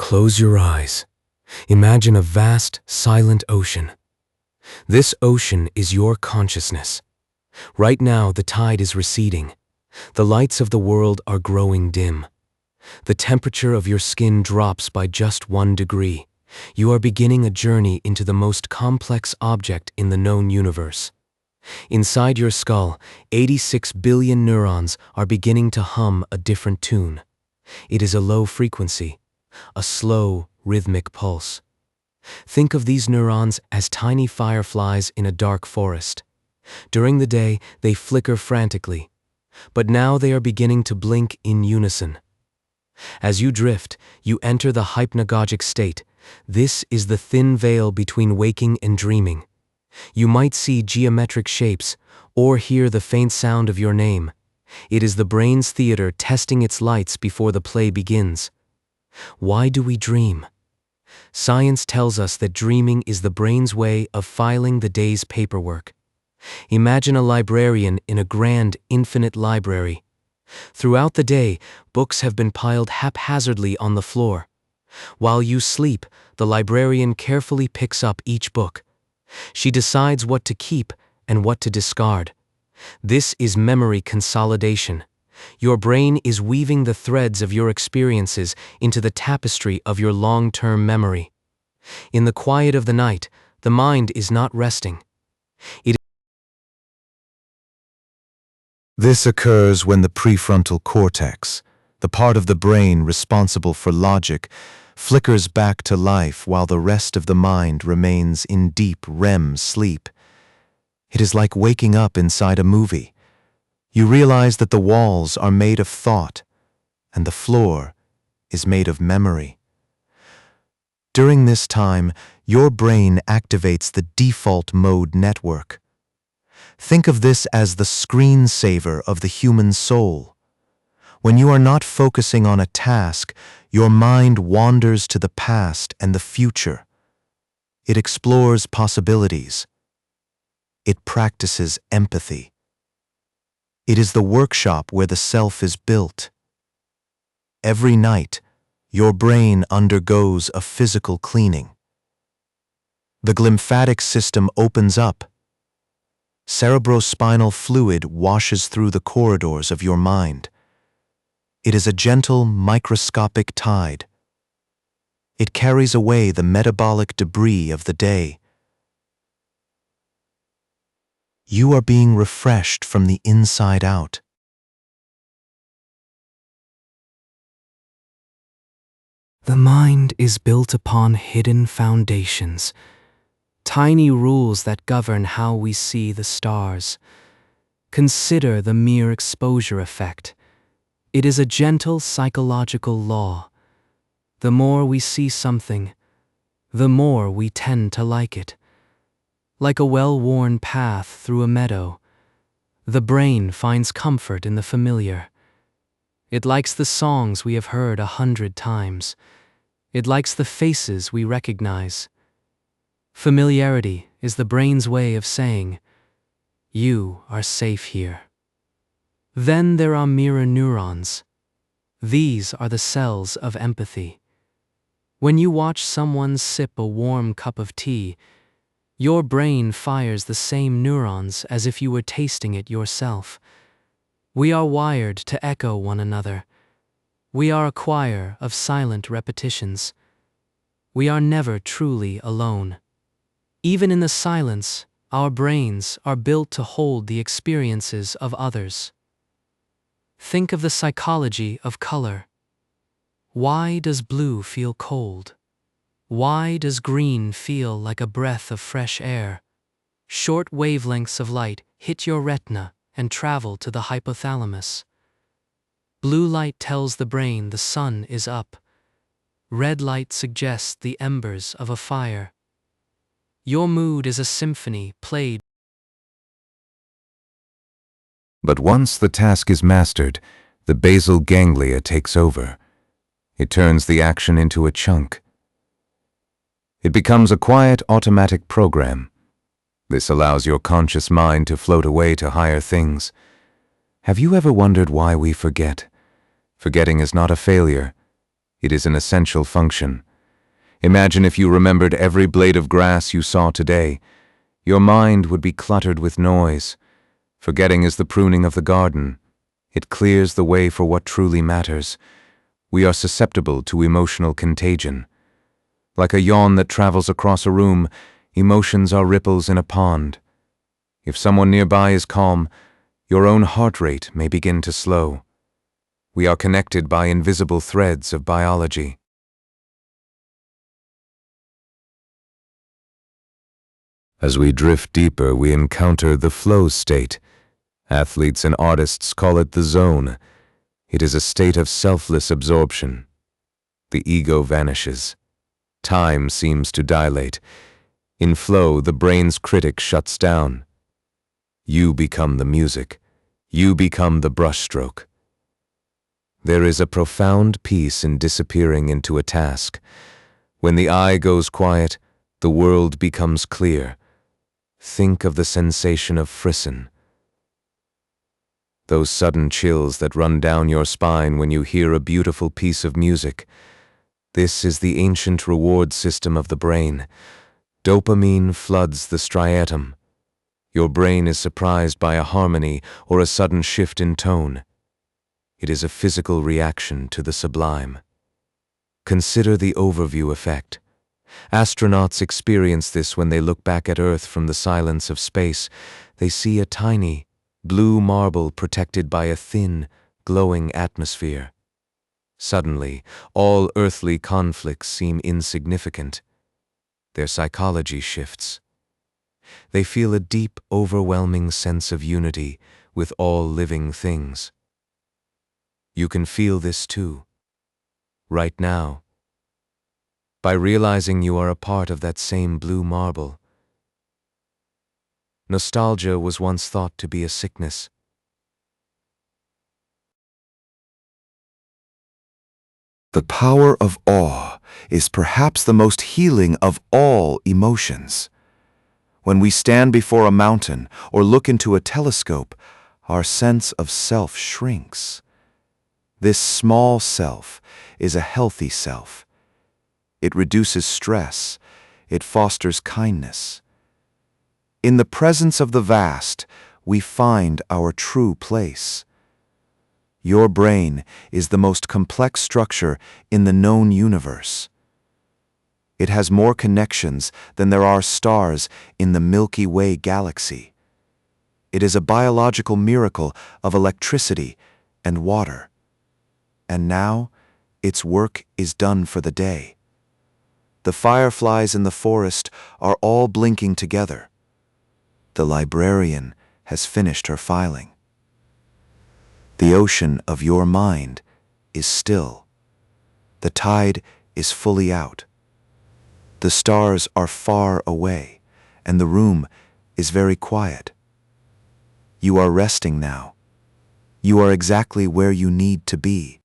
close your eyes. Imagine a vast, silent ocean. This ocean is your consciousness. Right now, the tide is receding. The lights of the world are growing dim. The temperature of your skin drops by just 1 degree. You are beginning a journey into the most complex object in the known universe. Inside your skull, 86 billion neurons are beginning to hum a different tune. It is a low frequency, a slow, rhythmic pulse. Think of these neurons as tiny fireflies in a dark forest. During the day, they flicker frantically, but now they are beginning to blink in unison. As you drift, you enter the hypnagogic state. This is the thin veil between waking and dreaming. You might see geometric shapes or hear the faint sound of your name. It is the brain's theater testing its lights before the play begins. Why do we dream? Science tells us that dreaming is the brain's way of filing the day's paperwork. Imagine a librarian in a grand, infinite library. Throughout the day, books have been piled haphazardly on the floor. While you sleep, the librarian carefully picks up each book. She decides what to keep and what to discard. This is memory consolidation. Your brain is weaving the threads of your experiences into the tapestry of your long-term memory. In the quiet of the night, the mind is not resting. This occurs when the prefrontal cortex, the part of the brain responsible for logic, flickers back to life while the rest of the mind remains in deep REM sleep. It is like waking up inside a movie. You realize that the walls are made of thought, and the floor is made of memory. During this time, your brain activates the default mode network. Think of this as the screensaver of the human soul. When you are not focusing on a task, your mind wanders to the past and the future. It explores possibilities. It practices empathy. It is the workshop where the self is built. Every night, your brain undergoes a physical cleaning. The glymphatic system opens up. Cerebrospinal fluid washes through the corridors of your mind. It is a gentle, microscopic tide. It carries away the metabolic debris of the day. You are being refreshed from the inside out. The mind is built upon hidden foundations, tiny rules that govern how we see the stars. Consider the mere exposure effect. It is a gentle psychological law. The more we see something, the more we tend to like it. Like a well-worn path through a meadow, the brain finds comfort in the familiar. It likes the songs we have heard 100 times. It likes the faces we recognize. Familiarity is the brain's way of saying, "You are safe here." Then there are mirror neurons. These are the cells of empathy. When you watch someone sip a warm cup of tea, your brain fires the same neurons as if you were tasting it yourself. We are wired to echo one another. We are a choir of silent repetitions. We are never truly alone. Even in the silence, our brains are built to hold the experiences of others. Think of the psychology of color. Why does blue feel cold? Why does green feel like a breath of fresh air? Short wavelengths of light hit your retina and travel to the hypothalamus. Blue light tells the brain the sun is up. Red light suggests the embers of a fire. Your mood is a symphony played. But once the task is mastered, the basal ganglia takes over. It turns the action into a chunk. It becomes a quiet, automatic program. This allows your conscious mind to float away to higher things. Have you ever wondered why we forget? Forgetting is not a failure. It is an essential function. Imagine if you remembered every blade of grass you saw today. Your mind would be cluttered with noise. Forgetting is the pruning of the garden. It clears the way for what truly matters. We are susceptible to emotional contagion. Like a yawn that travels across a room, emotions are ripples in a pond. If someone nearby is calm, your own heart rate may begin to slow. We are connected by invisible threads of biology. As we drift deeper, we encounter the flow state. Athletes and artists call it the zone. It is a state of selfless absorption. The ego vanishes. Time seems to dilate. In flow, the brain's critic shuts down. You become the music. You become the brushstroke. There is a profound peace in disappearing into a task. When the eye goes quiet, the world becomes clear. Think of the sensation of frisson. Those sudden chills that run down your spine when you hear a beautiful piece of music. This is the ancient reward system of the brain. Dopamine floods the striatum. Your brain is surprised by a harmony or a sudden shift in tone. It is a physical reaction to the sublime. Consider the overview effect. Astronauts experience this when they look back at Earth from the silence of space. They see a tiny, blue marble protected by a thin, glowing atmosphere. Suddenly, all earthly conflicts seem insignificant. Their psychology shifts. They feel a deep, overwhelming sense of unity with all living things. You can feel this too, right now, by realizing you are a part of that same blue marble. Nostalgia was once thought to be a sickness. The power of awe is perhaps the most healing of all emotions. When we stand before a mountain or look into a telescope, our sense of self shrinks. This small self is a healthy self. It reduces stress. It fosters kindness. In the presence of the vast, we find our true place. Your brain is the most complex structure in the known universe. It has more connections than there are stars in the Milky Way galaxy. It is a biological miracle of electricity and water. And now, its work is done for the day. The fireflies in the forest are all blinking together. The librarian has finished her filing. The ocean of your mind is still. The tide is fully out. The stars are far away, and the room is very quiet. You are resting now. You are exactly where you need to be.